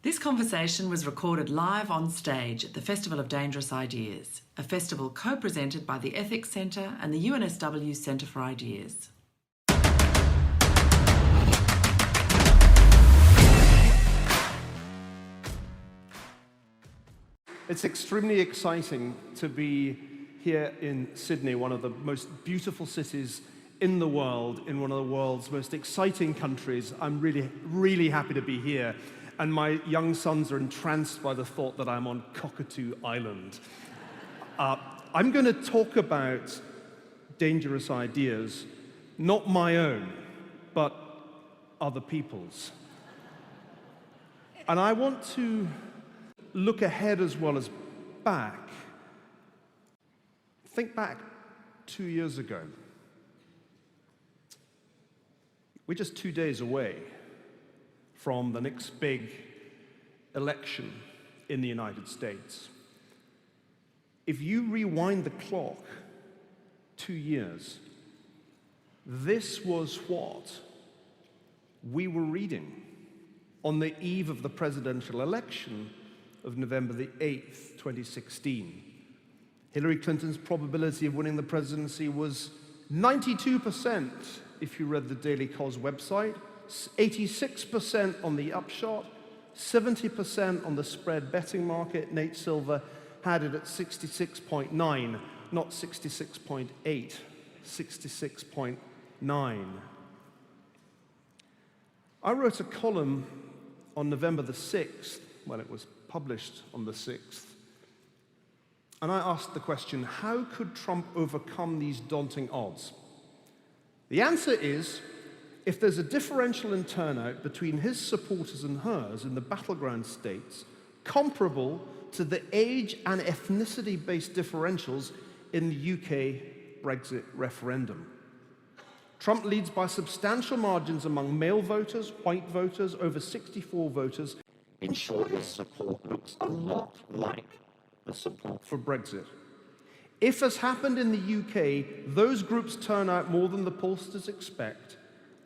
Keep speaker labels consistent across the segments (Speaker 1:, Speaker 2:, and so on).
Speaker 1: This conversation was recorded live on stage at the Festival of Dangerous Ideas, a festival co-presented by the Ethics Centre and the UNSW Centre for Ideas.
Speaker 2: It's extremely exciting to be here in Sydney, one of the most beautiful cities in the world, in one of the world's most exciting countries. I'm really happy to be here. And my young sons are entranced by the thought that I'm on Cockatoo Island. I'm going to talk about dangerous ideas, not my own, but other people's. And I want to look ahead as well as back. Think back 2 years ago. We're just 2 days away from the next big election in the United States. If you rewind the clock 2 years, this was what we were reading on the eve of the presidential election of November the 8th, 2016. Hillary Clinton's probability of winning the presidency was 92%, if you read the Daily Kos website, 86% on the upshot, 70% on the spread betting market. Nate Silver had it at 66.9, not 66.8, 66.9. I wrote a column on November the 6th, when it was published on the 6th, and I asked the question, how could Trump overcome these daunting odds? The answer is, if there's a differential in turnout between his supporters and hers in the battleground states comparable to the age and ethnicity-based differentials in the UK Brexit referendum. Trump leads by substantial margins among male voters, white voters, over 64 voters. In short, his support looks a lot like the support for Brexit. If, as happened in the UK, those groups turn out more than the pollsters expect,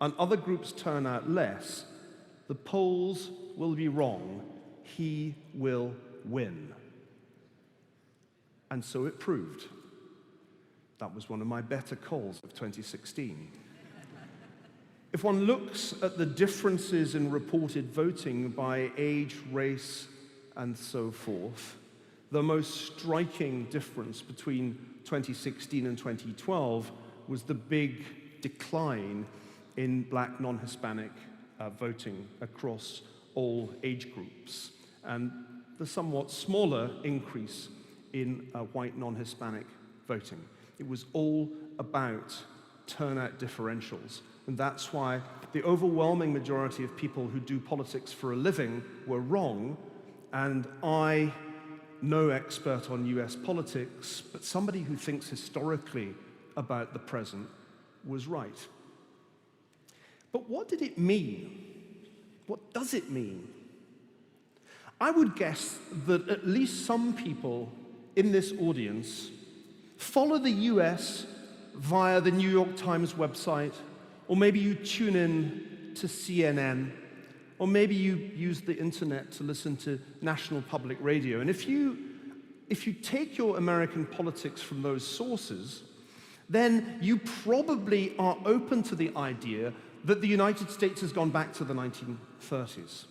Speaker 2: and other groups turn out less, the polls will be wrong. He will win. And so it proved. That was one of my better calls of 2016. If one looks at the differences in reported voting by age, race, and so forth, the most striking difference between 2016 and 2012 was the big decline in black non-Hispanic voting across all age groups, and the somewhat smaller increase in white non-Hispanic voting. It was all about turnout differentials, and that's why the overwhelming majority of people who do politics for a living were wrong, and I, no expert on US politics, but somebody who thinks historically about the present, was right. But what did it mean? What does it mean? I would guess that at least some people in this audience follow the US via the New York Times website, or maybe you tune in to CNN, or maybe you use the internet to listen to National Public Radio. And if you take your American politics from those sources, then you probably are open to the idea that the United States has gone back to the 1930s.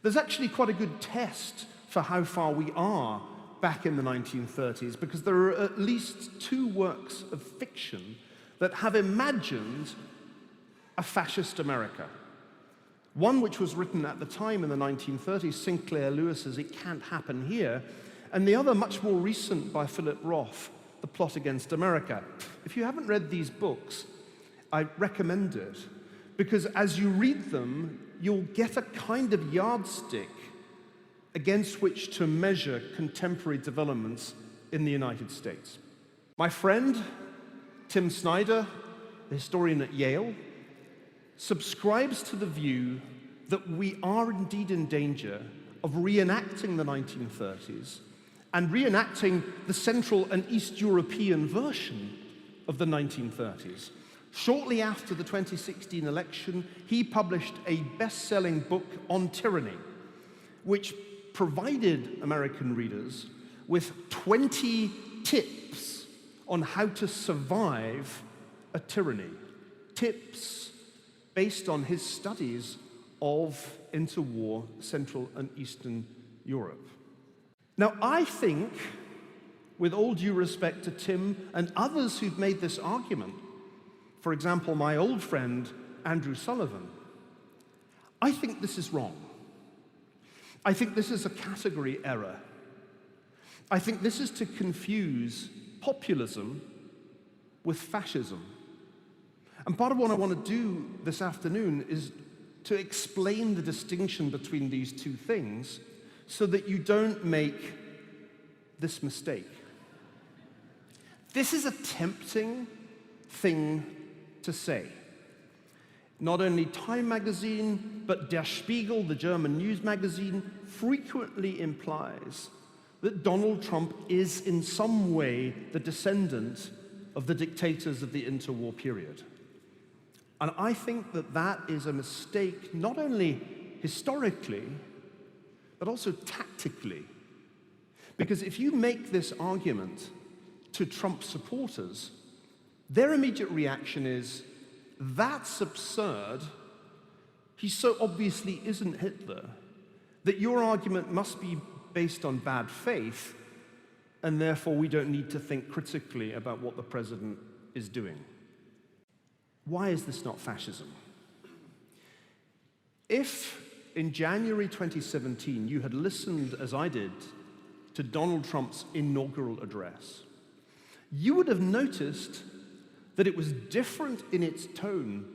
Speaker 2: There's actually quite a good test for how far we are back in the 1930s, because there are at least 2 works of fiction that have imagined a fascist America. One which was written at the time in the 1930s, Sinclair Lewis's It Can't Happen Here, and the other much more recent by Philip Roth, The Plot Against America. If you haven't read these books, I recommend it, because as you read them, you'll get a kind of yardstick against which to measure contemporary developments in the United States. My friend, Tim Snyder, the historian at Yale, subscribes to the view that we are indeed in danger of reenacting the 1930s and reenacting the Central and East European version of the 1930s. Shortly after the 2016 election, he published a best-selling book on tyranny, which provided American readers with 20 tips on how to survive a tyranny. Tips based on his studies of interwar Central and Eastern Europe. Now, I think, with all due respect to Tim and others who've made this argument, for example, my old friend Andrew Sullivan, I think this is wrong. I think this is a category error. I think this is to confuse populism with fascism. And part of what I want to do this afternoon is to explain the distinction between these two things so that you don't make this mistake. This is a tempting thing to say. Not only Time magazine, but Der Spiegel, the German news magazine, frequently implies that Donald Trump is in some way the descendant of the dictators of the interwar period. And I think that that is a mistake, not only historically, but also tactically. Because if you make this argument to Trump supporters, their immediate reaction is, that's absurd. He so obviously isn't Hitler that your argument must be based on bad faith, and therefore we don't need to think critically about what the president is doing. Why is this not fascism? If in January 2017 you had listened, as I did, to Donald Trump's inaugural address, you would have noticed that it was different in its tone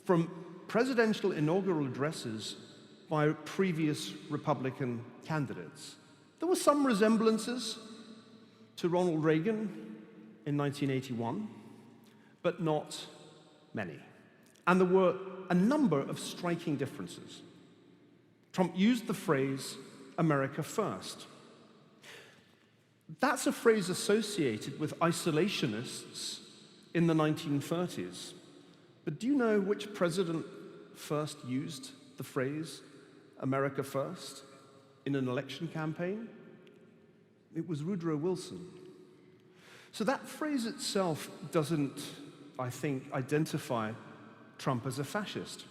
Speaker 2: from presidential inaugural addresses by previous Republican candidates. There were some resemblances to Ronald Reagan in 1981, but not many. And there were a number of striking differences. Trump used the phrase, America first. That's a phrase associated with isolationists in the 1930s. But do you know which president first used the phrase, America first, in an election campaign? It was Woodrow Wilson. So that phrase itself doesn't, I think, identify Trump as a fascist.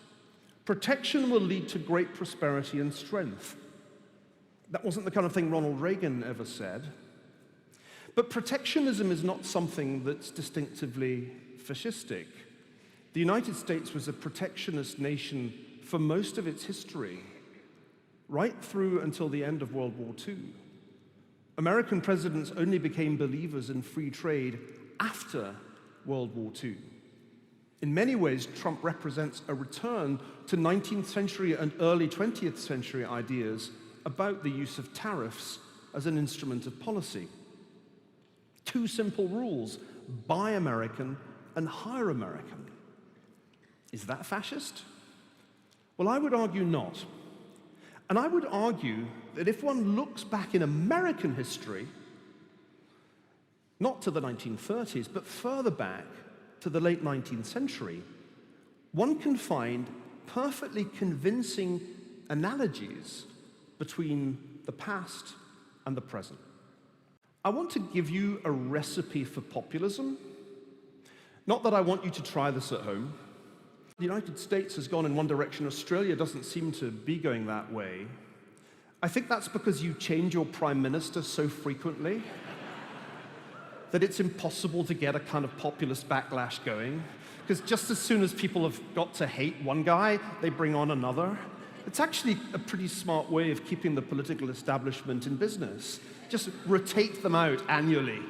Speaker 2: Protection will lead to great prosperity and strength. That wasn't the kind of thing Ronald Reagan ever said. But protectionism is not something that's distinctively fascistic. The United States was a protectionist nation for most of its history, right through until the end of World War II. American presidents only became believers in free trade after World War II. In many ways, Trump represents a return to 19th century and early 20th century ideas about the use of tariffs as an instrument of policy. Two simple rules: buy American and hire American. Is that fascist? Well, I would argue not. And I would argue that if one looks back in American history, not to the 1930s, but further back to the late 19th century, one can find perfectly convincing analogies between the past and the present. I want to give you a recipe for populism. Not that I want you to try this at home. The United States has gone in one direction. Australia doesn't seem to be going that way. I think that's because you change your prime minister so frequently that it's impossible to get a kind of populist backlash going. Because just as soon as people have got to hate one guy, they bring on another. It's actually a pretty smart way of keeping the political establishment in business. Just rotate them out annually.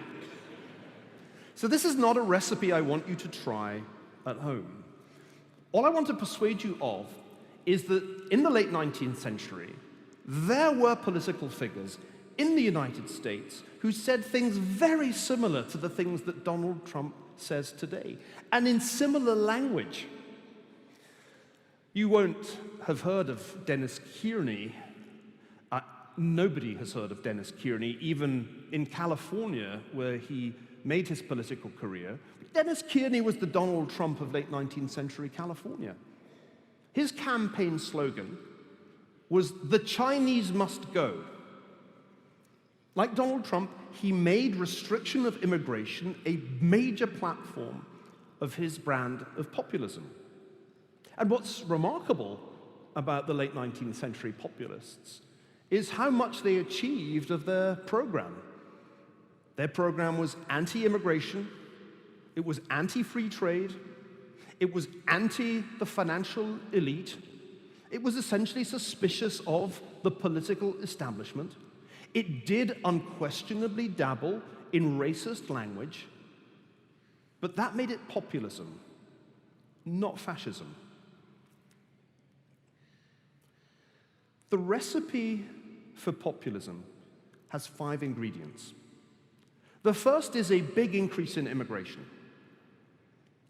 Speaker 2: So this is not a recipe I want you to try at home. All I want to persuade you of is that in the late 19th century, there were political figures in the United States who said things very similar to the things that Donald Trump says today, and in similar language. You won't have heard of Dennis Kearney. Nobody has heard of Dennis Kearney, even in California, where he made his political career. Dennis Kearney was the Donald Trump of late 19th century California. His campaign slogan was the Chinese must go. Like Donald Trump, he made restriction of immigration a major platform of his brand of populism. And what's remarkable about the late 19th century populists is how much they achieved of their program. Their program was anti-immigration, it was anti-free trade, it was anti the financial elite, it was essentially suspicious of the political establishment. It did unquestionably dabble in racist language, but that made it populism, not fascism. The recipe for populism has 5 ingredients. The first is a big increase in immigration.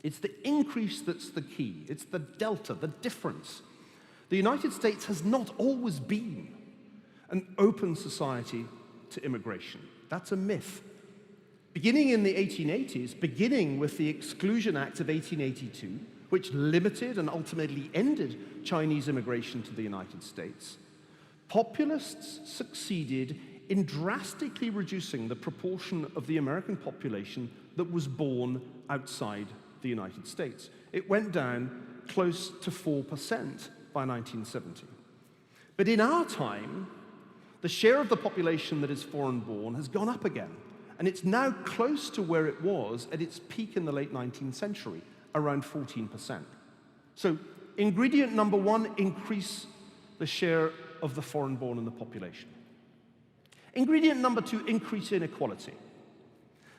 Speaker 2: It's the increase that's the key. It's the delta, the difference. The United States has not always been an open society to immigration. That's a myth. Beginning in the 1880s, beginning with the Exclusion Act of 1882, which limited and ultimately ended Chinese immigration to the United States, populists succeeded in drastically reducing the proportion of the American population that was born outside the United States. It went down close to 4% by 1970. But in our time, the share of the population that is foreign-born has gone up again, and it's now close to where it was at its peak in the late 19th century, around 14%. So, ingredient number 1, increase the share of the foreign-born in the population. Ingredient number 2, increase inequality.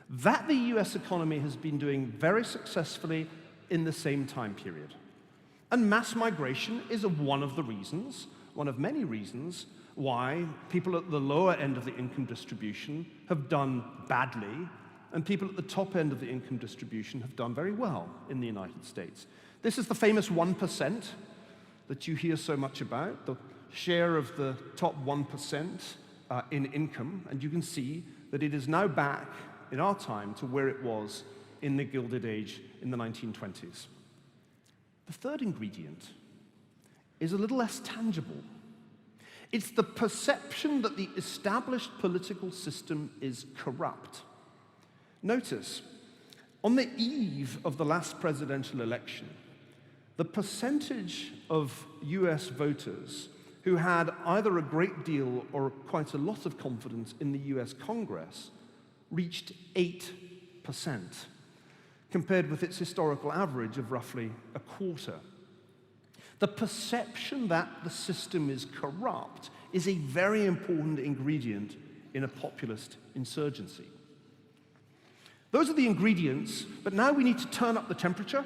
Speaker 2: That the US economy has been doing very successfully in the same time period. And mass migration is one of the reasons, one of many reasons, why people at the lower end of the income distribution have done badly, and people at the top end of the income distribution have done very well in the United States. This is the famous 1% that you hear so much about, the share of the top 1% in income, and you can see that it is now back in our time to where it was in the Gilded Age in the 1920s. The third ingredient is a little less tangible. It's the perception that the established political system is corrupt. Notice, on the eve of the last presidential election, the percentage of US voters who had either a great deal or quite a lot of confidence in the US Congress reached 8%, compared with its historical average of roughly a quarter. The perception that the system is corrupt is a very important ingredient in a populist insurgency. Those are the ingredients, but now we need to turn up the temperature,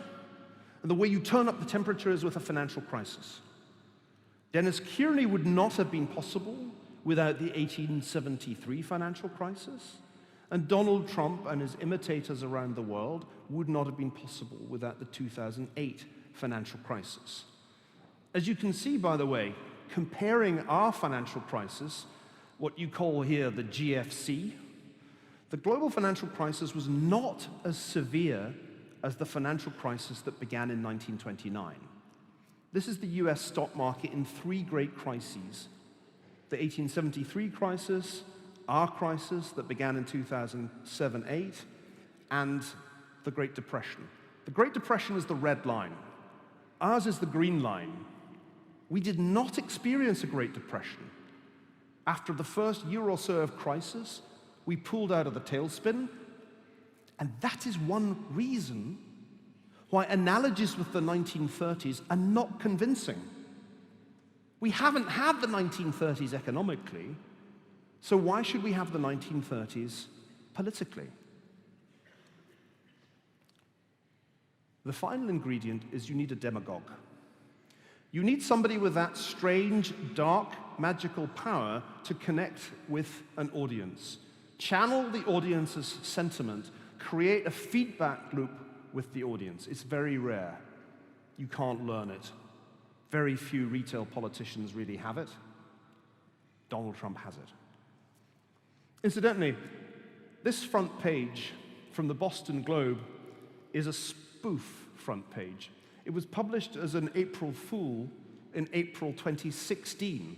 Speaker 2: and the way you turn up the temperature is with a financial crisis. Dennis Kearney would not have been possible without the 1873 financial crisis, and Donald Trump and his imitators around the world would not have been possible without the 2008 financial crisis. As you can see, by the way, comparing our financial crisis, what you call here the GFC, the global financial crisis was not as severe as the financial crisis that began in 1929. This is the US stock market in 3 great crises: the 1873 crisis, our crisis that began in 2007-8, and the Great Depression. The Great Depression is the red line. Ours is the green line. We did not experience a Great Depression. After the first year or so of crisis, we pulled out of the tailspin, and that is one reason why analogies with the 1930s are not convincing. We haven't had the 1930s economically, so why should we have the 1930s politically? The final ingredient is you need a demagogue. You need somebody with that strange, dark, magical power to connect with an audience, channel the audience's sentiment, create a feedback loop with the audience. It's very rare. You can't learn it. Very few retail politicians really have it. Donald Trump has it. Incidentally, this front page from the Boston Globe is a spoof front page. It was published as an April Fool in April 2016,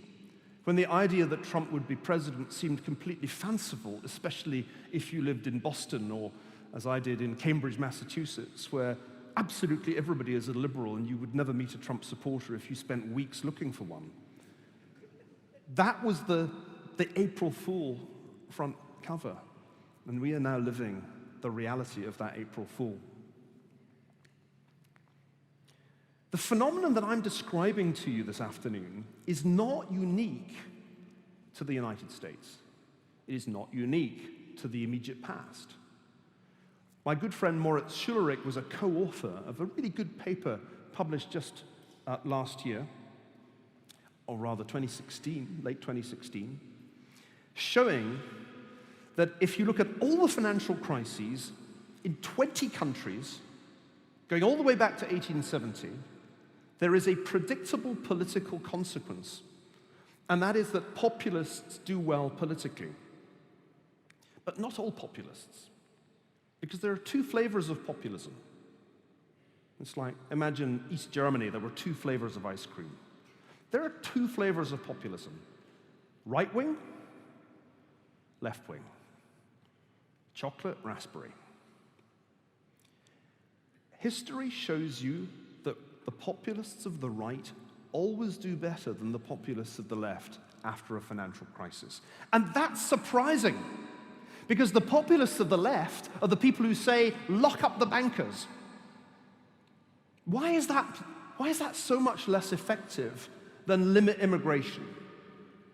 Speaker 2: when the idea that Trump would be president seemed completely fanciful, especially if you lived in Boston or, as I did, in Cambridge, Massachusetts, where absolutely everybody is a liberal and you would never meet a Trump supporter if you spent weeks looking for one. That was the April Fool front cover, and we are now living the reality of that April Fool. The phenomenon that I'm describing to you this afternoon is not unique to the United States. It is not unique to the immediate past. My good friend Moritz Schullerich was a co-author of a really good paper published just last year, or rather 2016, late 2016, showing that if you look at all the financial crises in 20 countries, going all the way back to 1870, there is a predictable political consequence, and that is that populists do well politically. But not all populists, because there are two flavors of populism. It's like, imagine East Germany, there were two flavors of ice cream. There are two flavors of populism: right wing, left wing, chocolate, raspberry. History shows you that the populists of the right always do better than the populists of the left after a financial crisis. And that's surprising, because the populists of the left are the people who say, lock up the bankers. Why is that so much less effective than limit immigration,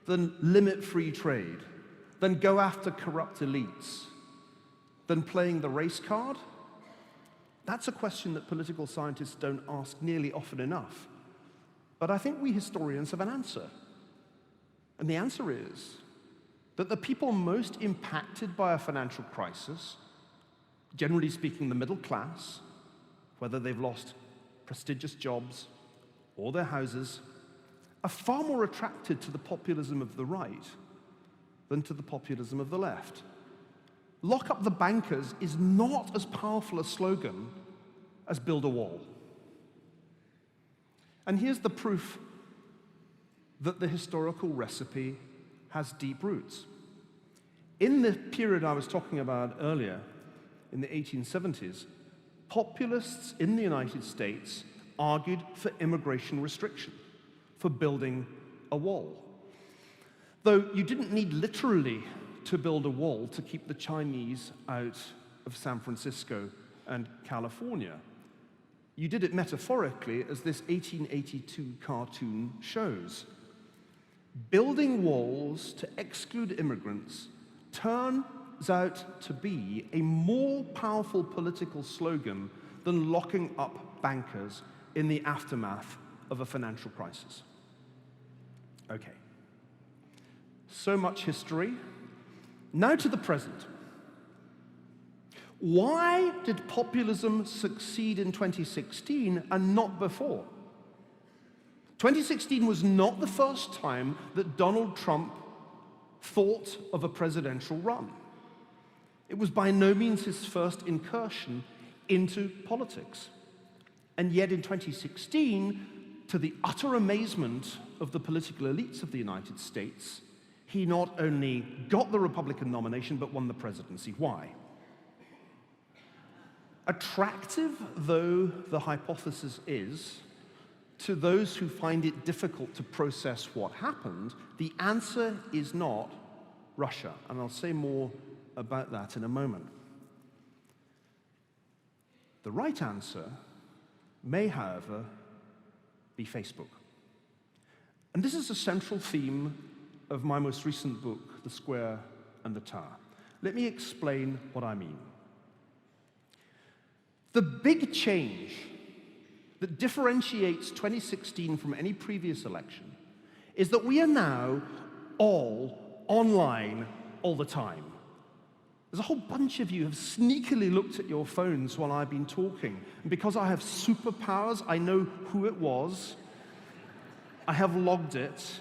Speaker 2: than limit free trade, than go after corrupt elites, than playing the race card? That's a question that political scientists don't ask nearly often enough. But I think we historians have an answer. And the answer is that the people most impacted by a financial crisis, generally speaking the middle class, whether they've lost prestigious jobs or their houses, are far more attracted to the populism of the right than to the populism of the left. Lock up the bankers is not as powerful a slogan as build a wall. And here's the proof that the historical recipe has deep roots. In the period I was talking about earlier, in the 1870s, populists in the United States argued for immigration restriction, for building a wall. Though you didn't need literally to build a wall to keep the Chinese out of San Francisco and California. You did it metaphorically, as this 1882 cartoon shows. Building walls to exclude immigrants turns out to be a more powerful political slogan than locking up bankers in the aftermath of a financial crisis. Okay. So much history. Now to the present. Why did populism succeed in 2016 and not before? 2016 was not the first time that Donald Trump thought of a presidential run. It was by no means his first incursion into politics. And yet in 2016, to the utter amazement of the political elites of the United States, he not only got the Republican nomination, but won the presidency. Why? Attractive though the hypothesis is, to those who find it difficult to process what happened, the answer is not Russia. And I'll say more about that in a moment. The right answer may, however, be Facebook. And this is a central theme of my most recent book, The Square and the Tower. Let me explain what I mean. The big change that differentiates 2016 from any previous election is that we are now all online all the time. There's a whole bunch of you who have sneakily looked at your phones while I've been talking. And because I have superpowers, I know who it was. I have logged it.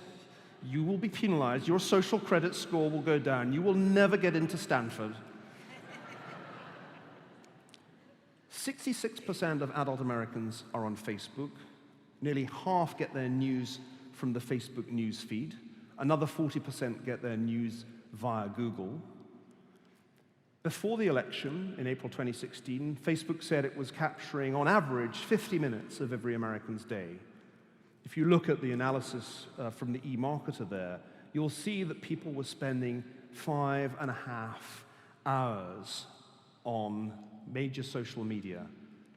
Speaker 2: You will be penalized. Your social credit score will go down. You will never get into Stanford. 66% of adult Americans are on Facebook. Nearly half get their news from the Facebook news feed. Another 40% get their news via Google. Before the election in April 2016, Facebook said it was capturing, on average, 50 minutes of every American's day. If you look at the analysis from the eMarketer there, you'll see that people were spending 5.5 hours on major social media.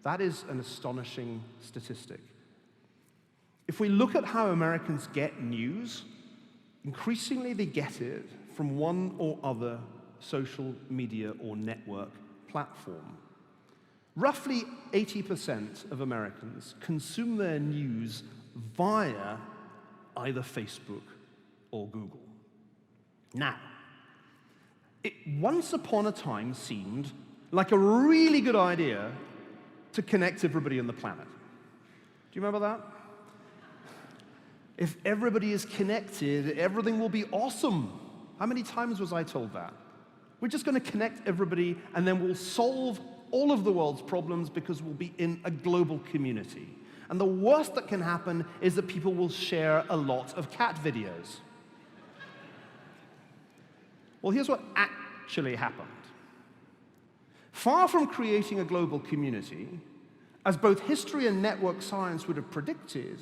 Speaker 2: That is an astonishing statistic. If we look at how Americans get news, increasingly they get it from one or other social media or network platform. Roughly 80% of Americans consume their news via either Facebook or Google. Now, it once upon a time seemed like a really good idea to connect everybody on the planet. Do you remember that? If everybody is connected, everything will be awesome. How many times was I told that? We're just going to connect everybody, and then we'll solve all of the world's problems because we'll be in a global community. And the worst that can happen is that people will share a lot of cat videos. Well, here's what actually happened. Far from creating a global community, as both history and network science would have predicted,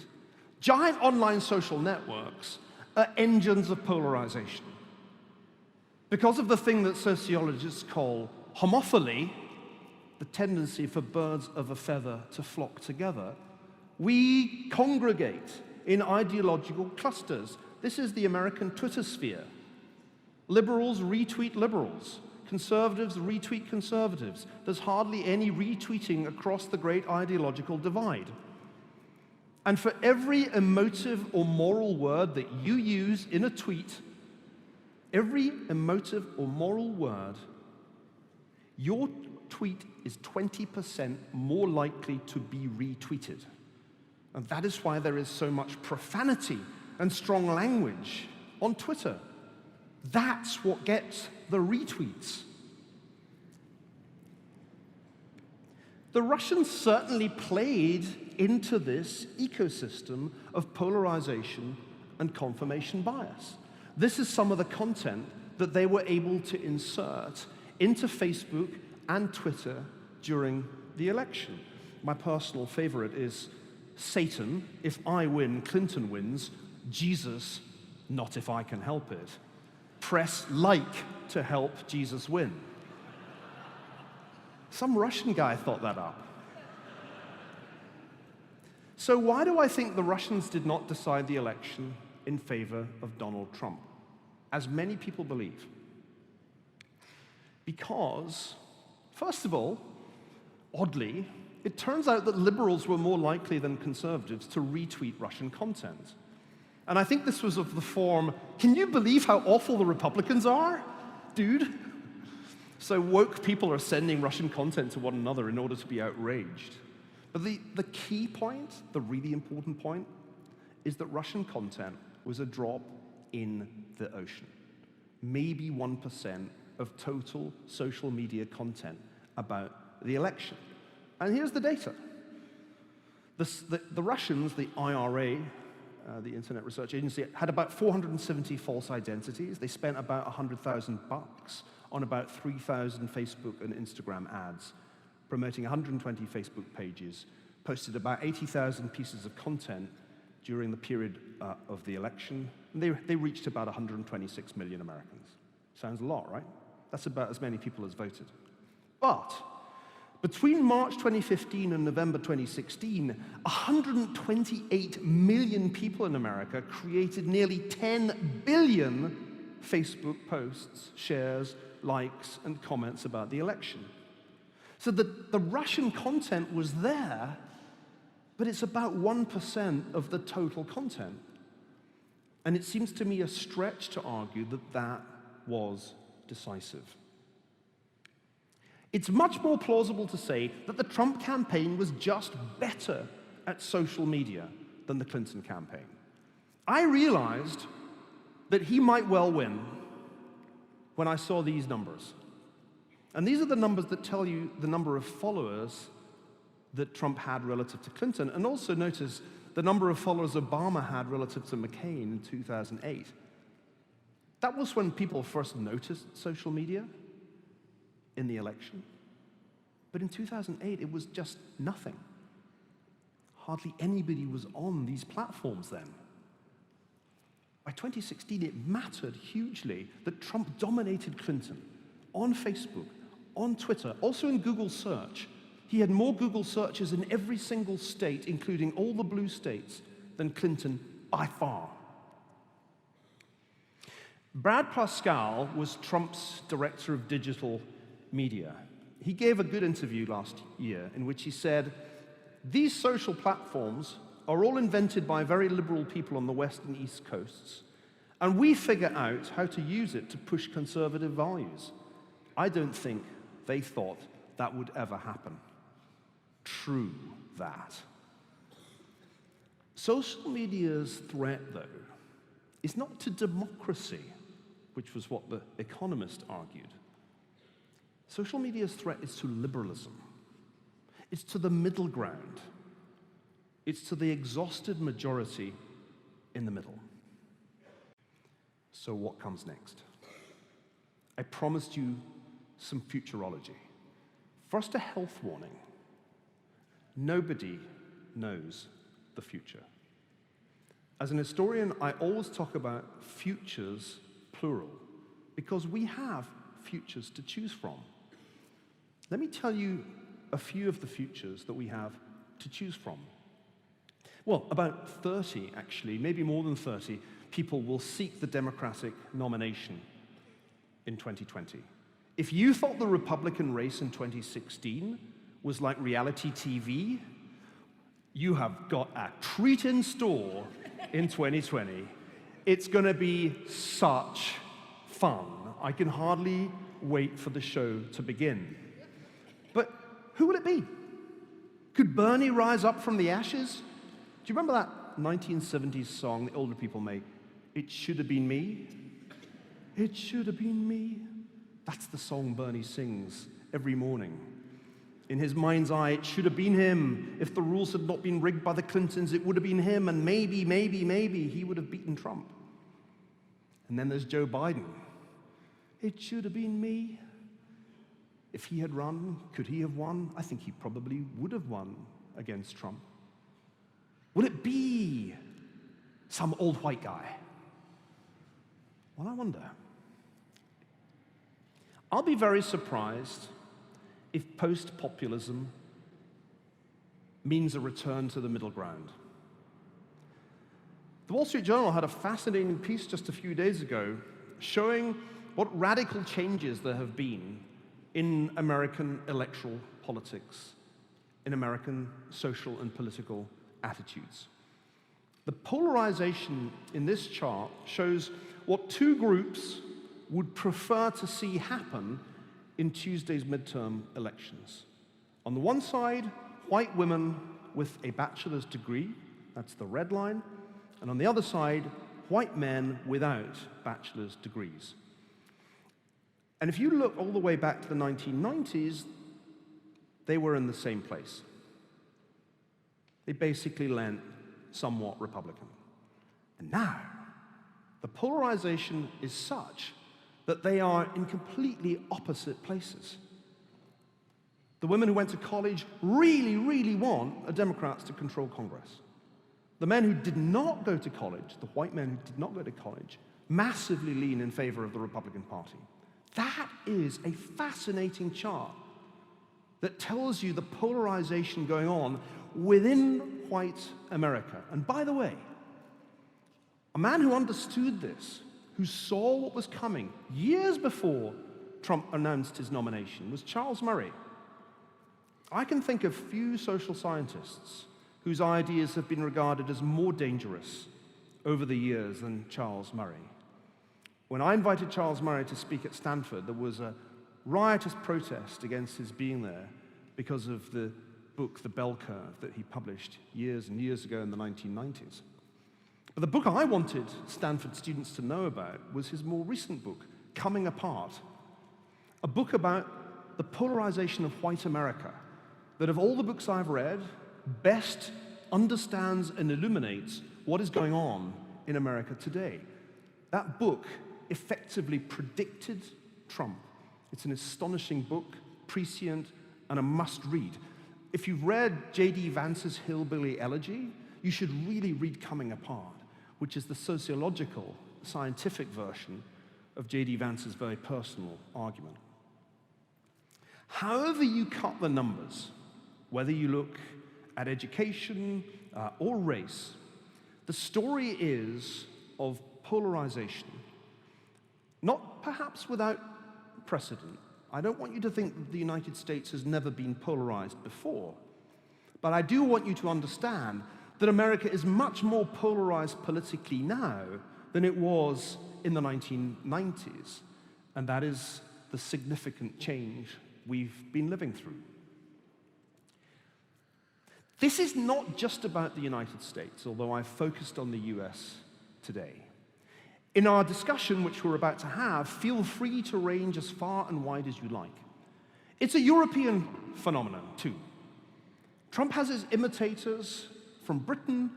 Speaker 2: giant online social networks are engines of polarization. Because of the thing that sociologists call homophily, the tendency for birds of a feather to flock together, we congregate in ideological clusters. This is the American Twitter sphere. Liberals retweet liberals. Conservatives retweet conservatives. There's hardly any retweeting across the great ideological divide. And for every emotive or moral word that you use in a tweet, every emotive or moral word, your tweet is 20% more likely to be retweeted. And that is why there is so much profanity and strong language on Twitter. That's what gets the retweets. The Russians certainly played into this ecosystem of polarization and confirmation bias. This is some of the content that they were able to insert into Facebook and Twitter during the election. My personal favorite is Satan, if I win, Clinton wins. Jesus, not if I can help it. Press like to help Jesus win. Some Russian guy thought that up. So why do I think the Russians did not decide the election in favor of Donald Trump, as many people believe? Because, first of all, oddly, it turns out that liberals were more likely than conservatives to retweet Russian content. And I think this was of the form, can you believe how awful the Republicans are? Dude. So woke people are sending Russian content to one another in order to be outraged. But the key point, the really important point, is that Russian content was a drop in the ocean. Maybe 1% of total social media content about the election. And here's the data. The Russians, the IRA, the Internet Research Agency, had about 470 false identities. They spent about $100,000 on about 3,000 Facebook and Instagram ads, promoting 120 Facebook pages, posted about 80,000 pieces of content during the period of the election. And they reached about 126 million Americans. Sounds a lot, right? That's about as many people as voted. But between March 2015 and November 2016, 128 million people in America created nearly 10 billion Facebook posts, shares, likes, and comments about the election. So the Russian content was there, but it's about 1% of the total content. And it seems to me a stretch to argue that that was decisive. It's much more plausible to say that the Trump campaign was just better at social media than the Clinton campaign. I realized that he might well win when I saw these numbers. And these are the numbers that tell you the number of followers that Trump had relative to Clinton. And also notice the number of followers Obama had relative to McCain in 2008. That was when people first noticed social media in the election. But in 2008, it was just nothing. Hardly anybody was on these platforms then. By 2016, it mattered hugely that Trump dominated Clinton on Facebook, on Twitter, also in Google search. He had more Google searches in every single state, including all the blue states, than Clinton by far. Brad Parscale was Trump's director of digital media. He gave a good interview last year in which he said, "These social platforms are all invented by very liberal people on the West and East coasts, and we figure out how to use it to push conservative values. I don't think they thought that would ever happen." True that. Social media's threat, though, is not to democracy, which was what The Economist argued. Social media's threat is to liberalism. It's to the middle ground. It's to the exhausted majority in the middle. So what comes next? I promised you some futurology. First, a health warning. Nobody knows the future. As an historian, I always talk about futures, plural, because we have futures to choose from. Let me tell you a few of the futures that we have to choose from. Well, about 30, actually, maybe more than 30, people will seek the Democratic nomination in 2020. If you thought the Republican race in 2016 was like reality TV, you have got a treat in store in 2020. It's going to be such fun. I can hardly wait for the show to begin. But who will it be? Could Bernie rise up from the ashes? Do you remember that 1970s song the older people make? It should have been me. It should have been me. That's the song Bernie sings every morning. In his mind's eye, it should have been him. If the rules had not been rigged by the Clintons, it would have been him, and maybe he would have beaten Trump. And then there's Joe Biden. It should have been me. If he had run, could he have won? I think he probably would have won against Trump. Will it be some old white guy? Well, I wonder. I'll be very surprised if post-populism means a return to the middle ground. The Wall Street Journal had a fascinating piece just a few days ago showing what radical changes there have been in American electoral politics, in American social and political attitudes. The polarization in this chart shows what two groups would prefer to see happen in Tuesday's midterm elections. On the one side, white women with a bachelor's degree, that's the red line, and on the other side, white men without bachelor's degrees. And if you look all the way back to the 1990s, they were in the same place. They basically leant somewhat Republican. And now, the polarization is such that they are in completely opposite places. The women who went to college really want the Democrats to control Congress. The men who did not go to college, the white men who did not go to college, massively lean in favor of the Republican Party. That is a fascinating chart that tells you the polarization going on within white America. And by the way, a man who understood this, who saw what was coming years before Trump announced his nomination, was Charles Murray. I can think of few social scientists whose ideas have been regarded as more dangerous over the years than Charles Murray. When I invited Charles Murray to speak at Stanford, there was a riotous protest against his being there because of the book, The Bell Curve, that he published years and years ago in the 1990s. But the book I wanted Stanford students to know about was his more recent book, Coming Apart, a book about the polarization of white America, that of all the books I've read, best understands and illuminates what is going on in America today. That book effectively predicted Trump. It's an astonishing book, prescient, and a must-read. If you've read J.D. Vance's Hillbilly Elegy, you should really read Coming Apart, which is the sociological, scientific version of J.D. Vance's very personal argument. However you cut the numbers, whether you look at education or race, the story is of polarization, not perhaps without precedent. I don't want you to think that the United States has never been polarized before, but I do want you to understand that America is much more polarized politically now than it was in the 1990s, and that is the significant change we've been living through. This is not just about the United States, although I've focused on the US today. In our discussion, which we're about to have, feel free to range as far and wide as you like. It's a European phenomenon, too. Trump has his imitators from Britain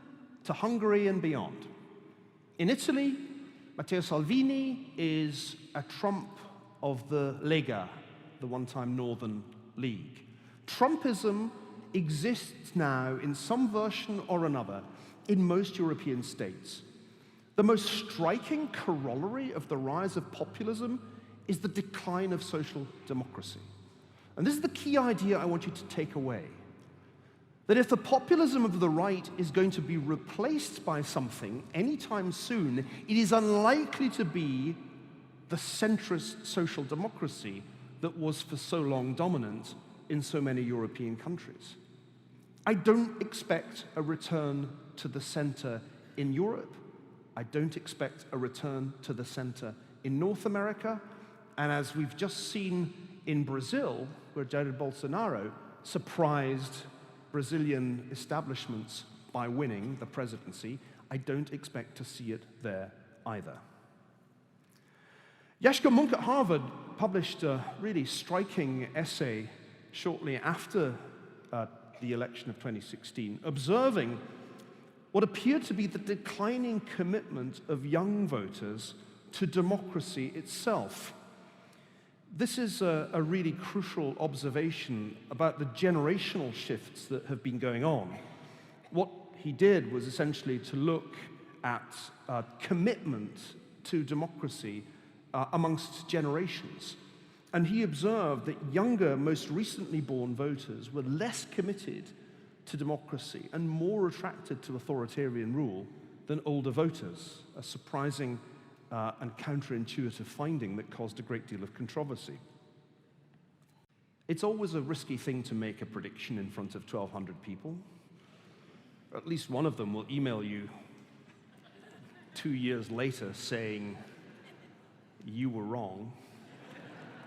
Speaker 2: to Hungary and beyond. In Italy, Matteo Salvini is a Trump of the Lega, the one-time Northern League. Trumpism exists now in some version or another in most European states. The most striking corollary of the rise of populism is the decline of social democracy. And this is the key idea I want you to take away. That if the populism of the right is going to be replaced by something anytime soon, it is unlikely to be the centrist social democracy that was for so long dominant in so many European countries. I don't expect a return to the center in Europe. I don't expect a return to the center in North America. And as we've just seen in Brazil, where Jair Bolsonaro surprised Brazilian establishments by winning the presidency, I don't expect to see it there either. Yashka Munk at Harvard published a really striking essay shortly after the election of 2016, observing what appeared to be the declining commitment of young voters to democracy itself. This is a really crucial observation about the generational shifts that have been going on. What he did was essentially to look at commitment to democracy amongst generations. And he observed that younger, most recently born voters were less committed to democracy and more attracted to authoritarian rule than older voters, a surprising and counterintuitive finding that caused a great deal of controversy. It's always a risky thing to make a prediction in front of 1,200 people. At least one of them will email you 2 years later saying, "You were wrong,"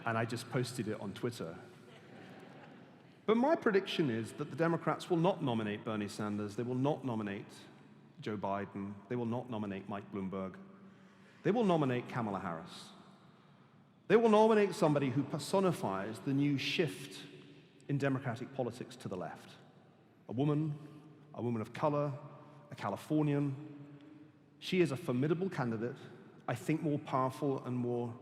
Speaker 2: and I just posted it on Twitter. But my prediction is that the Democrats will not nominate Bernie Sanders, they will not nominate Joe Biden, they will not nominate Mike Bloomberg. They will nominate Kamala Harris. They will nominate somebody who personifies the new shift in democratic politics to the left. A woman of color, a Californian. She is a formidable candidate, I think more powerful and more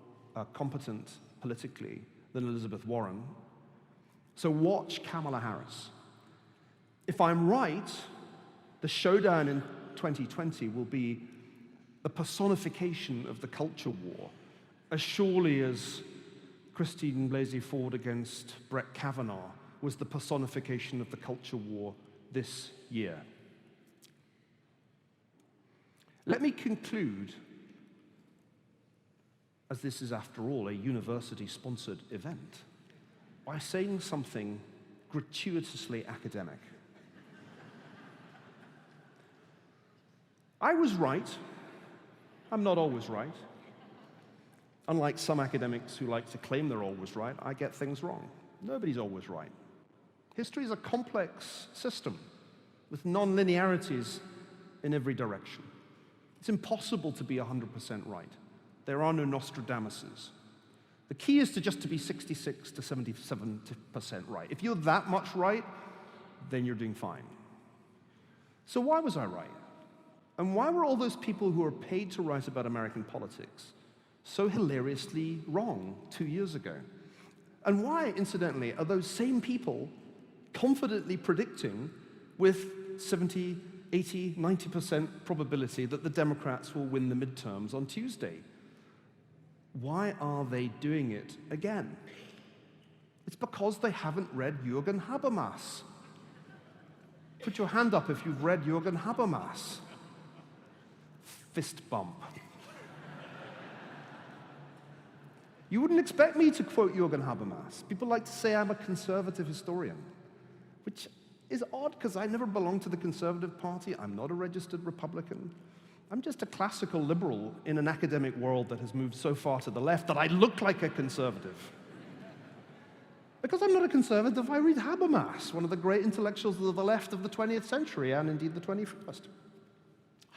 Speaker 2: competent politically than Elizabeth Warren. So watch Kamala Harris. If I'm right, the showdown in 2020 will be the personification of the culture war, as surely as Christine Blasey Ford against Brett Kavanaugh was the personification of the culture war this year. Let me conclude, as this is, after all, a university-sponsored event, by saying something gratuitously academic. I was right. I'm not always right. Unlike some academics who like to claim they're always right, I get things wrong. Nobody's always right. History is a complex system with non-linearities in every direction. It's impossible to be 100% right. There are no Nostradamuses. The key is to be 66 to 77% right. If you're that much right, then you're doing fine. So why was I right? And why were all those people who were paid to write about American politics so hilariously wrong 2 years ago? And why, incidentally, are those same people confidently predicting with 70, 80, 90% probability that the Democrats will win the midterms on Tuesday? Why are they doing it again? It's because they haven't read Jürgen Habermas. Put your hand up if you've read Jürgen Habermas. Fist bump. You wouldn't expect me to quote Jürgen Habermas. People like to say I'm a conservative historian, which is odd because I never belonged to the Conservative Party. I'm not a registered Republican. I'm just a classical liberal in an academic world that has moved so far to the left that I look like a conservative. Because I'm not a conservative, I read Habermas, one of the great intellectuals of the left of the 20th century and indeed the 21st.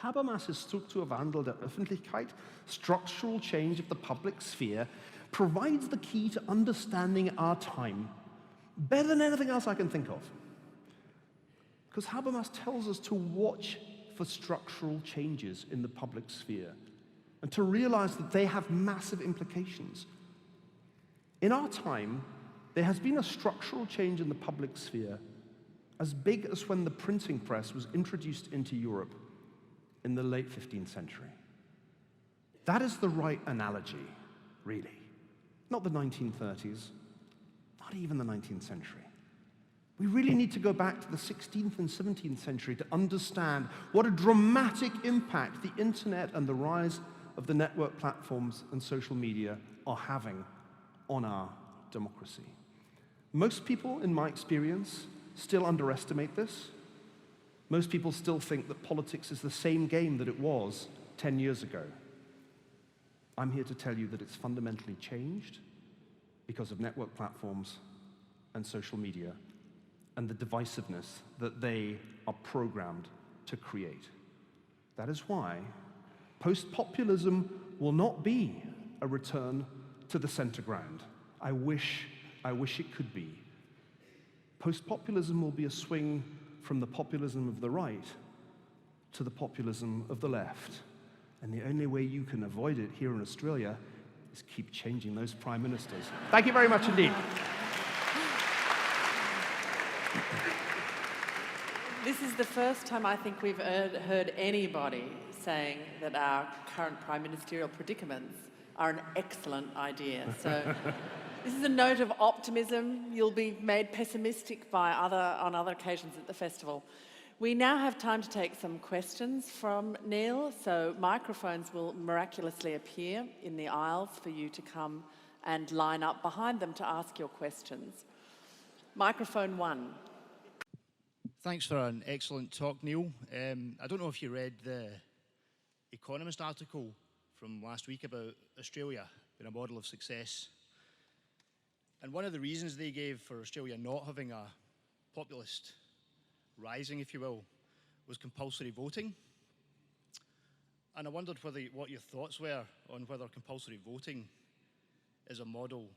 Speaker 2: Habermas is thought to have handled der Öffentlichkeit, structural change of the public sphere, provides the key to understanding our time better than anything else I can think of. Because Habermas tells us to watch for structural changes in the public sphere and to realize that they have massive implications. In our time, there has been a structural change in the public sphere as big as when the printing press was introduced into Europe in the late 15th century. That is the right analogy, really. Not the 1930s, not even the 19th century. We really need to go back to the 16th and 17th century to understand what a dramatic impact the internet and the rise of the network platforms and social media are having on our democracy. Most people, in my experience, still underestimate this. Most people still think that politics is the same game that it was 10 years ago. I'm here to tell you that it's fundamentally changed because of network platforms and social media and the divisiveness that they are programmed to create. That is why post-populism will not be a return to the center ground. I wish it could be. Post-populism will be a swing from the populism of the right to the populism of the left. And the only way you can avoid it here in Australia is keep changing those prime ministers. Thank you very much indeed.
Speaker 3: This is the first time I think we've heard anybody saying that our current prime ministerial predicaments are an excellent idea. So this is a note of optimism. You'll be made pessimistic on other occasions at the festival. We now have time to take some questions from Niall, so microphones will miraculously appear in the aisles for you to come and line up behind them to ask your questions. Microphone 1.
Speaker 4: Thanks for an excellent talk, Niall. I don't know if you read the Economist article from last week about Australia being a model of success. And one of the reasons they gave for Australia not having a populist rising, if you will, was compulsory voting. And I wondered what your thoughts were on whether compulsory voting is a model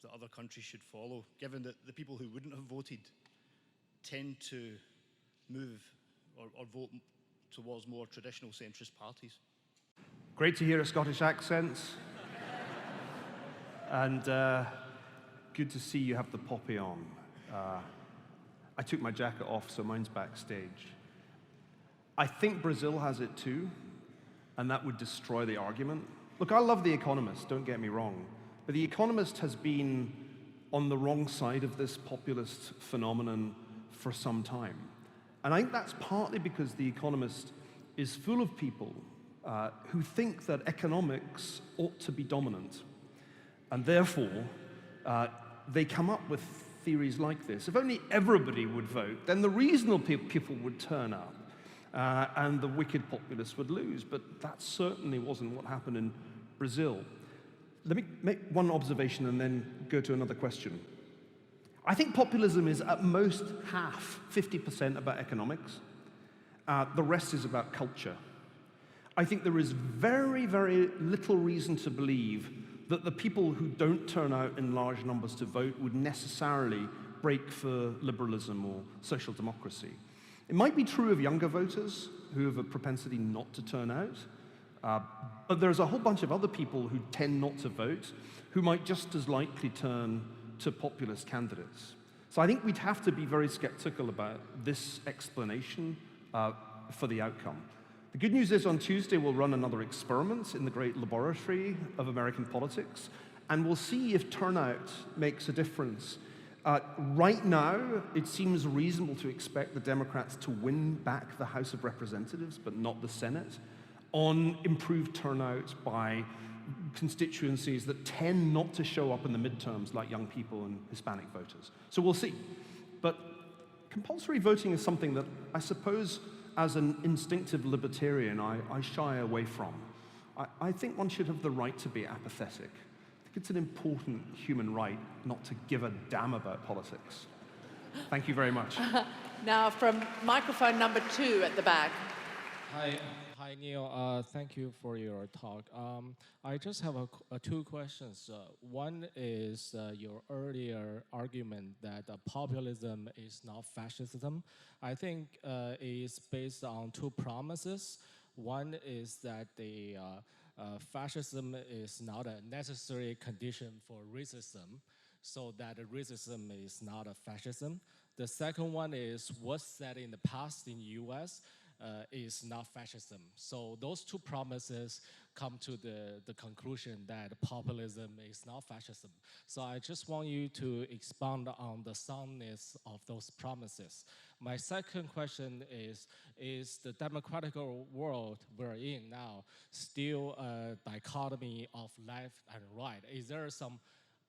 Speaker 4: that other countries should follow, given that the people who wouldn't have voted tend to move or vote towards more traditional centrist parties.
Speaker 2: Great to hear a Scottish accent. And good to see you have the poppy on. I took my jacket off, so mine's backstage. I think Brazil has it too, and that would destroy the argument. Look, I love The Economist, don't get me wrong, but The Economist has been on the wrong side of this populist phenomenon for some time. And I think that's partly because The Economist is full of people who think that economics ought to be dominant. And therefore, they come up with theories like this. If only everybody would vote, then the reasonable people would turn up, and the wicked populists would lose. But that certainly wasn't what happened in Brazil. Let me make one observation and then go to another question. I think populism is at most half, 50% about economics. The rest is about culture. I think there is very, very little reason to believe that the people who don't turn out in large numbers to vote would necessarily break for liberalism or social democracy. It might be true of younger voters who have a propensity not to turn out, but there's a whole bunch of other people who tend not to vote who might just as likely turn to populist candidates. So I think we'd have to be very skeptical about this explanation for the outcome. The good news is on Tuesday we'll run another experiment in the great laboratory of American politics, and we'll see if turnout makes a difference. Right now, it seems reasonable to expect the Democrats to win back the House of Representatives, but not the Senate, on improved turnout by constituencies that tend not to show up in the midterms, like young people and Hispanic voters. So we'll see. But compulsory voting is something that I suppose, as an instinctive libertarian, I shy away from. I think one should have the right to be apathetic. I think it's an important human right not to give a damn about politics. Thank you very much.
Speaker 3: Now, from microphone number 2 at the back.
Speaker 5: Hi, Neil. Thank you for your talk. I just have two questions. One is your earlier argument that populism is not fascism. I think is based on two promises. One is that the fascism is not a necessary condition for racism, so that racism is not a fascism. The second one is what's said in the past in the US is not fascism. So those two promises come to the conclusion that populism is not fascism. So I just want you to expound on the soundness of those promises. My second question is the democratic world we're in now still a dichotomy of left and right? Is there some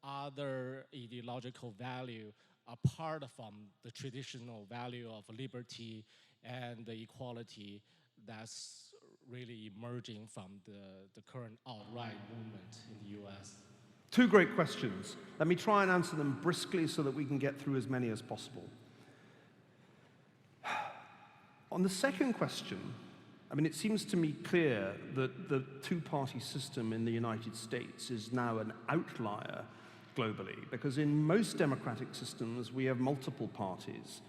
Speaker 5: other ideological value apart from the traditional value of liberty and the equality that's really emerging from the current alt-right movement in the US?
Speaker 2: Two great questions. Let me try and answer them briskly so that we can get through as many as possible. On the second question, I mean, it seems to me clear that the two-party system in the United States is now an outlier globally, because in most democratic systems, we have multiple parties.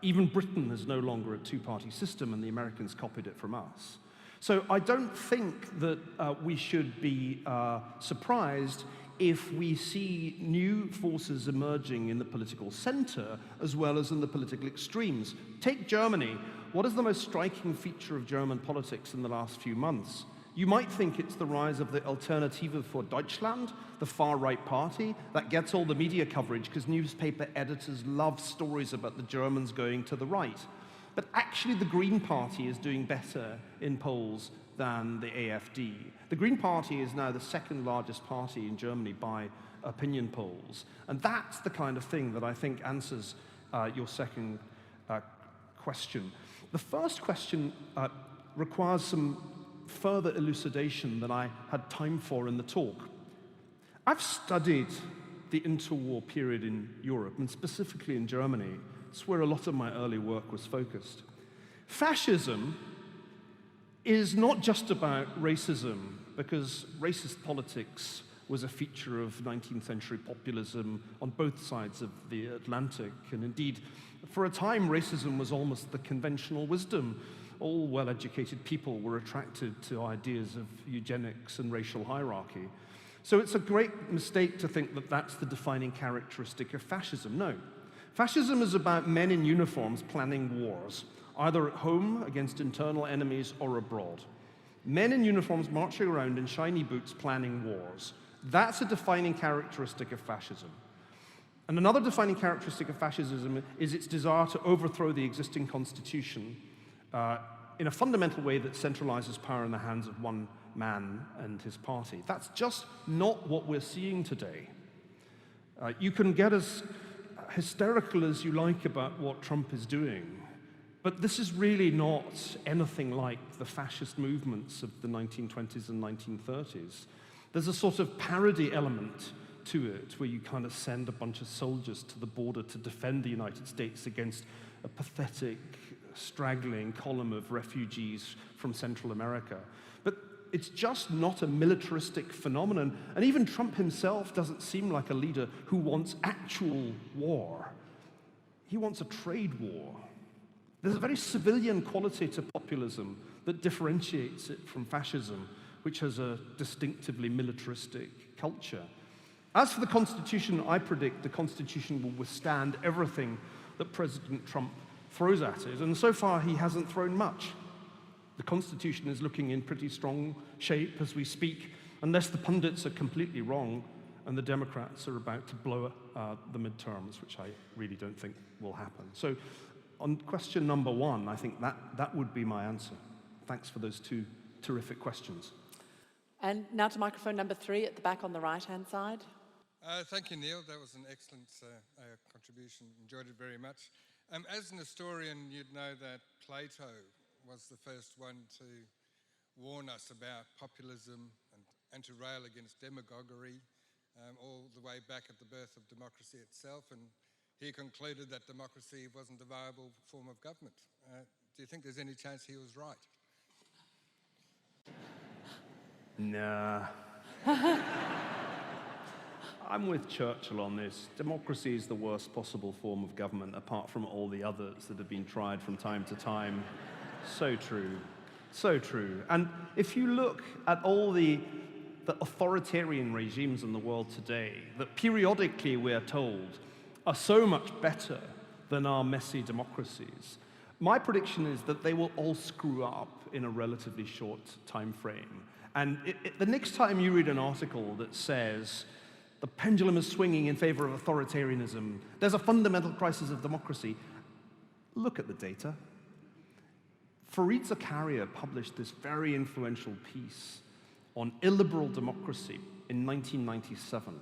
Speaker 2: Even Britain is no longer a two-party system, and the Americans copied it from us. So I don't think that we should be surprised if we see new forces emerging in the political center as well as in the political extremes. Take Germany. What is the most striking feature of German politics in the last few months? You might think it's the rise of the Alternative for Deutschland, the far-right party, that gets all the media coverage because newspaper editors love stories about the Germans going to the right. But actually the Green Party is doing better in polls than the AfD. The Green Party is now the second largest party in Germany by opinion polls. And that's the kind of thing that I think answers your second question. The first question requires some further elucidation than I had time for in the talk. I've studied the interwar period in Europe, and specifically in Germany. It's where a lot of my early work was focused. Fascism is not just about racism, because racist politics was a feature of 19th century populism on both sides of the Atlantic. And indeed, for a time, racism was almost the conventional wisdom. All well-educated people were attracted to ideas of eugenics and racial hierarchy. So it's a great mistake to think that that's the defining characteristic of fascism. No. Fascism is about men in uniforms planning wars, either at home against internal enemies or abroad. Men in uniforms marching around in shiny boots planning wars. That's a defining characteristic of fascism. And another defining characteristic of fascism is its desire to overthrow the existing constitution in a fundamental way that centralizes power in the hands of one man and his party. That's just not what we're seeing today. You can get as hysterical as you like about what Trump is doing, but this is really not anything like the fascist movements of the 1920s and 1930s. There's a sort of parody element to it, where you kind of send a bunch of soldiers to the border to defend the United States against a pathetic, straggling column of refugees from Central America. But it's just not a militaristic phenomenon, and even Trump himself doesn't seem like a leader who wants actual war. He wants a trade war. There's a very civilian quality to populism that differentiates it from fascism, which has a distinctively militaristic culture. As for the Constitution, I predict the Constitution will withstand everything that President Trump throws at it, and so far he hasn't thrown much. The Constitution is looking in pretty strong shape as we speak, unless the pundits are completely wrong and the Democrats are about to blow the midterms, which I really don't think will happen. So on question number one, I think that would be my answer. Thanks for those two terrific questions.
Speaker 3: And now to microphone number 3 at the back on the right-hand side.
Speaker 6: Thank you, Neil. That was an excellent contribution. Enjoyed it very much. As an historian, you'd know that Plato was the first one to warn us about populism and to rail against demagoguery, all the way back at the birth of democracy itself. And he concluded that democracy wasn't a viable form of government. Do you think there's any chance he was right?
Speaker 2: Nah. I'm with Churchill on this. Democracy is the worst possible form of government, apart from all the others that have been tried from time to time. So true. So true. And if you look at all the authoritarian regimes in the world today, that periodically we're told are so much better than our messy democracies, my prediction is that they will all screw up in a relatively short time frame. And the next time you read an article that says the pendulum is swinging in favor of authoritarianism, there's a fundamental crisis of democracy, look at the data. Fareed Zakaria published this very influential piece on illiberal democracy in 1997,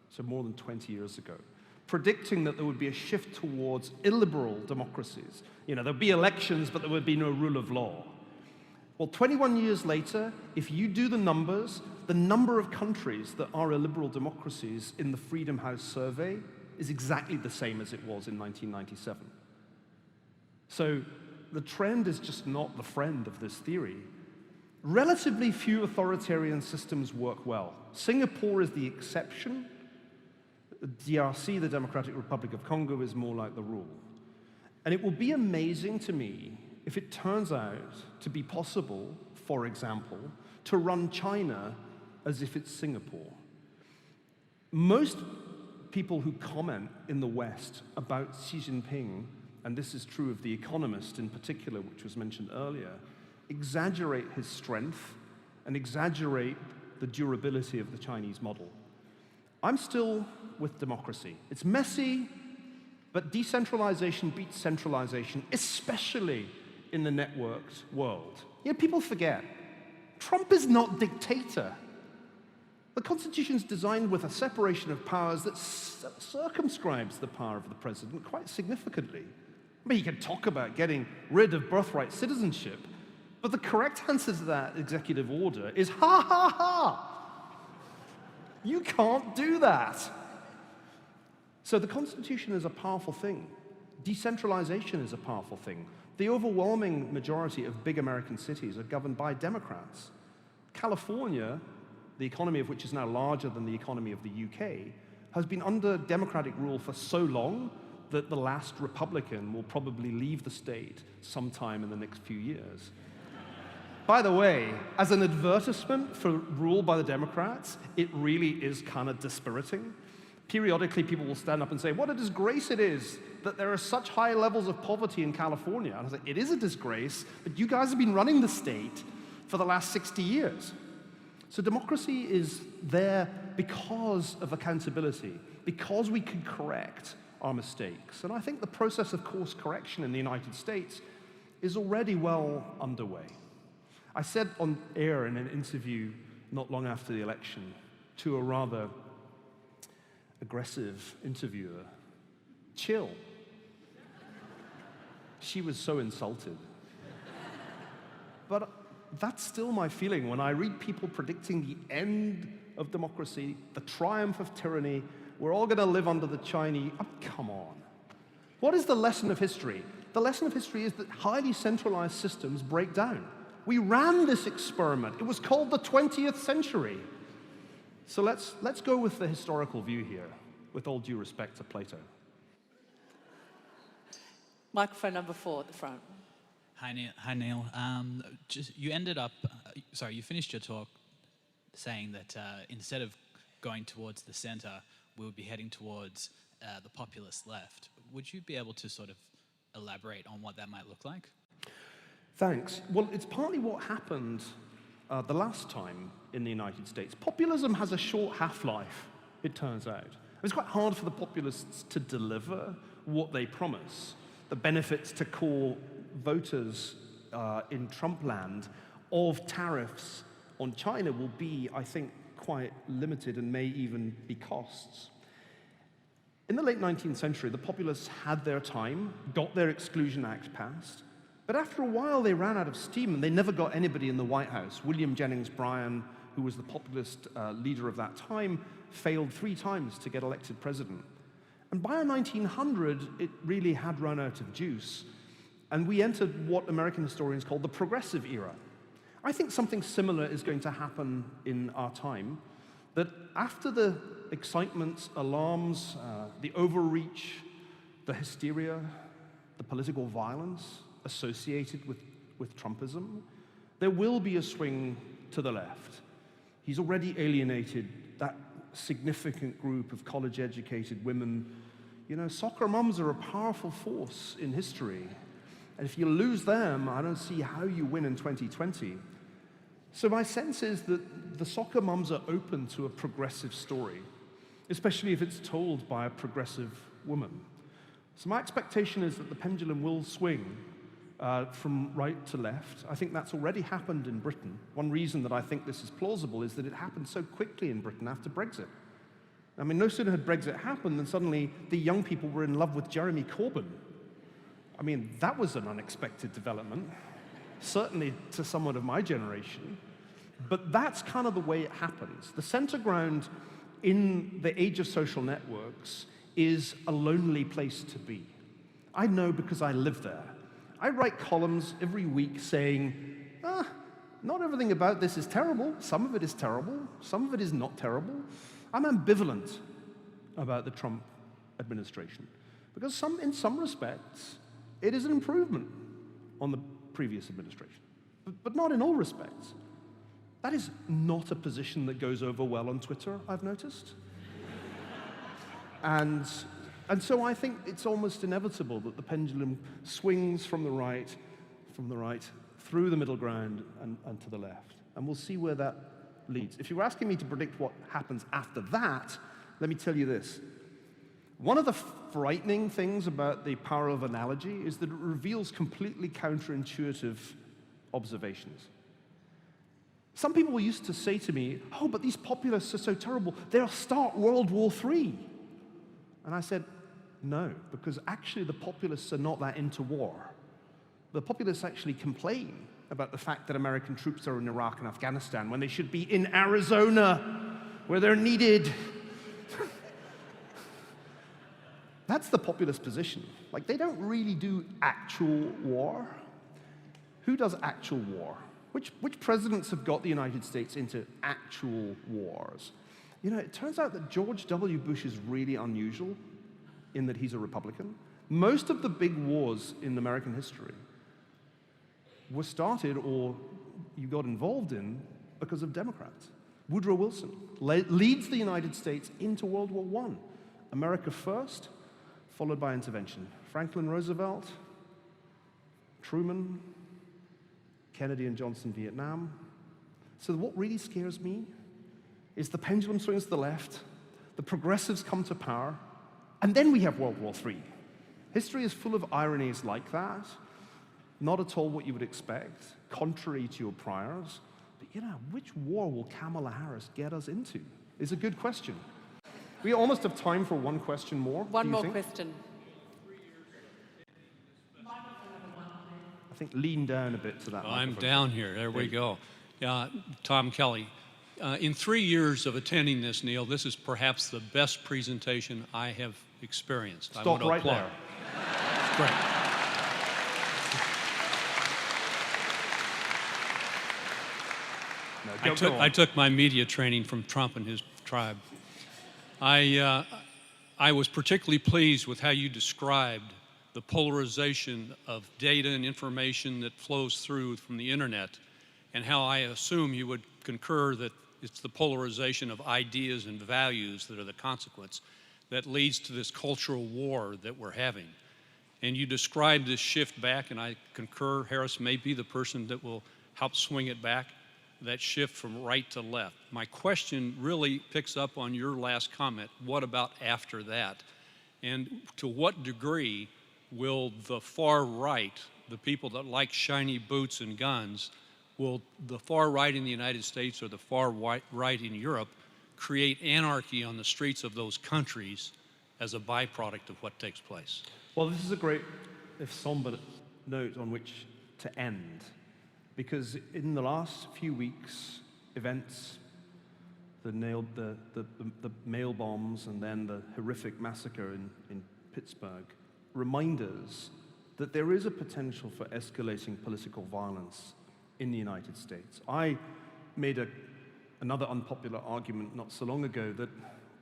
Speaker 2: so more than 20 years ago, predicting that there would be a shift towards illiberal democracies. You know, there'd be elections, but there would be no rule of law. Well, 21 years later, if you do the numbers, the number of countries that are illiberal democracies in the Freedom House survey is exactly the same as it was in 1997. So the trend is just not the friend of this theory. Relatively few authoritarian systems work well. Singapore is the exception. DRC, the Democratic Republic of Congo, is more like the rule. And it will be amazing to me if it turns out to be possible, for example, to run China as if it's Singapore. Most people who comment in the West about Xi Jinping, and this is true of The Economist in particular, which was mentioned earlier, exaggerate his strength and exaggerate the durability of the Chinese model. I'm still with democracy. It's messy, but decentralization beats centralization, especially in the networked world. You know, people forget, Trump is not dictator. The Constitution's designed with a separation of powers that circumscribes the power of the president quite significantly. I mean, you can talk about getting rid of birthright citizenship, but the correct answer to that executive order is ha ha ha. You can't do that. So the Constitution is a powerful thing. Decentralization is a powerful thing. The overwhelming majority of big American cities are governed by Democrats. California, the economy of which is now larger than the economy of the UK, has been under Democratic rule for so long that the last Republican will probably leave the state sometime in the next few years. By the way, as an advertisement for rule by the Democrats, it really is kind of dispiriting. Periodically, people will stand up and say, what a disgrace it is that there are such high levels of poverty in California. And I say, it is a disgrace, but you guys have been running the state for the last 60 years. So democracy is there because of accountability, because we can correct our mistakes. And I think the process of course correction in the United States is already well underway. I said on air in an interview not long after the election to a rather aggressive interviewer, chill. She was so insulted. But that's still my feeling when I read people predicting the end of democracy, the triumph of tyranny. We're all going to live under the Chinese. Oh, come on. What is the lesson of history? The lesson of history is that highly centralized systems break down. We ran this experiment. It was called the 20th century. So let's go with the historical view here, with all due respect to Plato.
Speaker 3: Microphone number 4 at the front.
Speaker 7: Hi, Neil. You finished your talk saying that instead of going towards the centre, we would be heading towards the populist left. Would you be able to sort of elaborate on what that might look like?
Speaker 2: Thanks. Well, it's partly what happened the last time in the United States. Populism has a short half-life, it turns out. It's quite hard for the populists to deliver what they promise. The benefits to core voters in Trump land of tariffs on China will be, I think, quite limited and may even be costs. In the late 19th century, the populists had their time, got their Exclusion Act passed, but after a while they ran out of steam and they never got anybody in the White House. William Jennings Bryan, who was the populist leader of that time, failed 3 times to get elected president. And by 1900, it really had run out of juice. And we entered what American historians call the progressive era. I think something similar is going to happen in our time, that after the excitement, alarms, the overreach, the hysteria, the political violence associated with Trumpism, there will be a swing to the left. He's already alienated that significant group of college-educated women. You know, soccer mums are a powerful force in history. And if you lose them, I don't see how you win in 2020. So my sense is that the soccer mums are open to a progressive story, especially if it's told by a progressive woman. So my expectation is that the pendulum will swing from right to left. I think that's already happened in Britain. One reason that I think this is plausible is that it happened so quickly in Britain after Brexit. I mean, no sooner had Brexit happened than suddenly the young people were in love with Jeremy Corbyn. I mean, that was an unexpected development, certainly to someone of my generation. But that's kind of the way it happens. The center ground in the age of social networks is a lonely place to be. I know because I live there. I write columns every week saying, not everything about this is terrible. Some of it is terrible. Some of it is not terrible. I'm ambivalent about the Trump administration because in some respects, it is an improvement on the previous administration, but not in all respects. That is not a position that goes over well on Twitter, I've noticed. And so I think it's almost inevitable that the pendulum swings from the right through the middle ground and to the left. And we'll see where that leads. If you were asking me to predict what happens after that, let me tell you this. One of the frightening things about the power of analogy is that it reveals completely counterintuitive observations. Some people used to say to me, oh, but these populists are so terrible, they'll start World War III. And I said, no, because actually the populists are not that into war. The populists actually complain about the fact that American troops are in Iraq and Afghanistan when they should be in Arizona, where they're needed. That's the populist position. Like, they don't really do actual war. Who does actual war? Which presidents have got the United States into actual wars? You know, it turns out that George W. Bush is really unusual in that he's a Republican. Most of the big wars in American history were started or you got involved in because of Democrats. Woodrow Wilson leads the United States into World War I. America first, followed by intervention. Franklin Roosevelt, Truman, Kennedy and Johnson, Vietnam. So what really scares me is the pendulum swings to the left, the progressives come to power, and then we have World War III. History is full of ironies like that. Not at all what you would expect, contrary to your priors. But you know, which war will Kamala Harris get us into? Is a good question. We almost have time for one question more.
Speaker 3: One more question.
Speaker 2: I think lean down a bit to that.
Speaker 8: I'm down here. There we go. Tom Kelly. In 3 years of attending this, Neil, this is perhaps the best presentation I have experienced.
Speaker 2: Stop right there.
Speaker 8: Great.
Speaker 2: No,
Speaker 8: I took my media training from Trump and his tribe. I was particularly pleased with how you described the polarization of data and information that flows through from the internet, and how I assume you would concur that it's the polarization of ideas and values that are the consequence that leads to this cultural war that we're having. And you described this shift back, and I concur, Harris may be the person that will help swing it back, that shift from right to left. My question really picks up on your last comment. What about after that? And to what degree will the far right, the people that like shiny boots and guns, will the far right in the United States or the far right in Europe create anarchy on the streets of those countries as a byproduct of what takes place?
Speaker 2: Well, this is a great, if somber, note on which to end, because in the last few weeks, events, the mail bombs and then the horrific massacre in Pittsburgh remind us that there is a potential for escalating political violence in the United States. I made another unpopular argument not so long ago that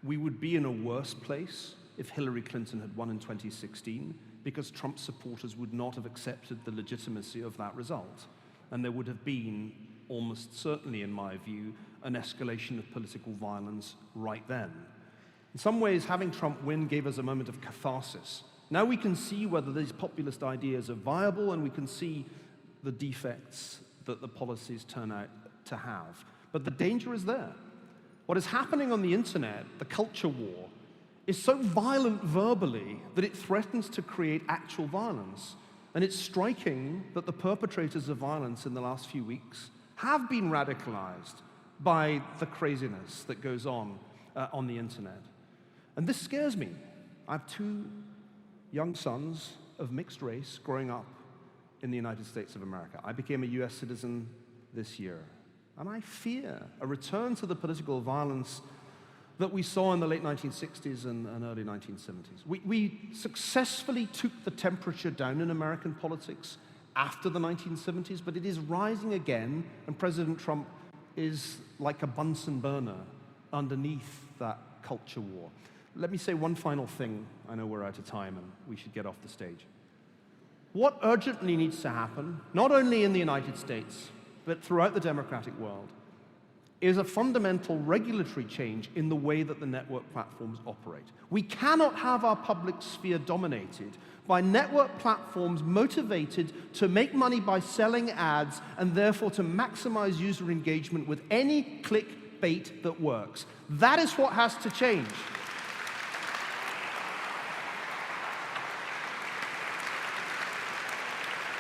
Speaker 2: we would be in a worse place if Hillary Clinton had won in 2016, because Trump supporters would not have accepted the legitimacy of that result. And there would have been, almost certainly in my view, an escalation of political violence right then. In some ways, having Trump win gave us a moment of catharsis. Now we can see whether these populist ideas are viable, and we can see the defects that the policies turn out to have. But the danger is there. What is happening on the internet, the culture war, is so violent verbally that it threatens to create actual violence. And it's striking that the perpetrators of violence in the last few weeks have been radicalized by the craziness that goes on the internet. And this scares me. I have two young sons of mixed race growing up in the United States of America. I became a US citizen this year. And I fear a return to the political violence that we saw in the late 1960s and early 1970s. We successfully took the temperature down in American politics after the 1970s, but it is rising again, and President Trump is like a Bunsen burner underneath that culture war. Let me say one final thing. I know we're out of time and we should get off the stage. What urgently needs to happen, not only in the United States, but throughout the democratic world, is a fundamental regulatory change in the way that the network platforms operate. We cannot have our public sphere dominated by network platforms motivated to make money by selling ads and therefore to maximize user engagement with any clickbait that works. That is what has to change.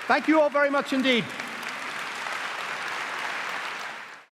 Speaker 2: Thank you all very much indeed.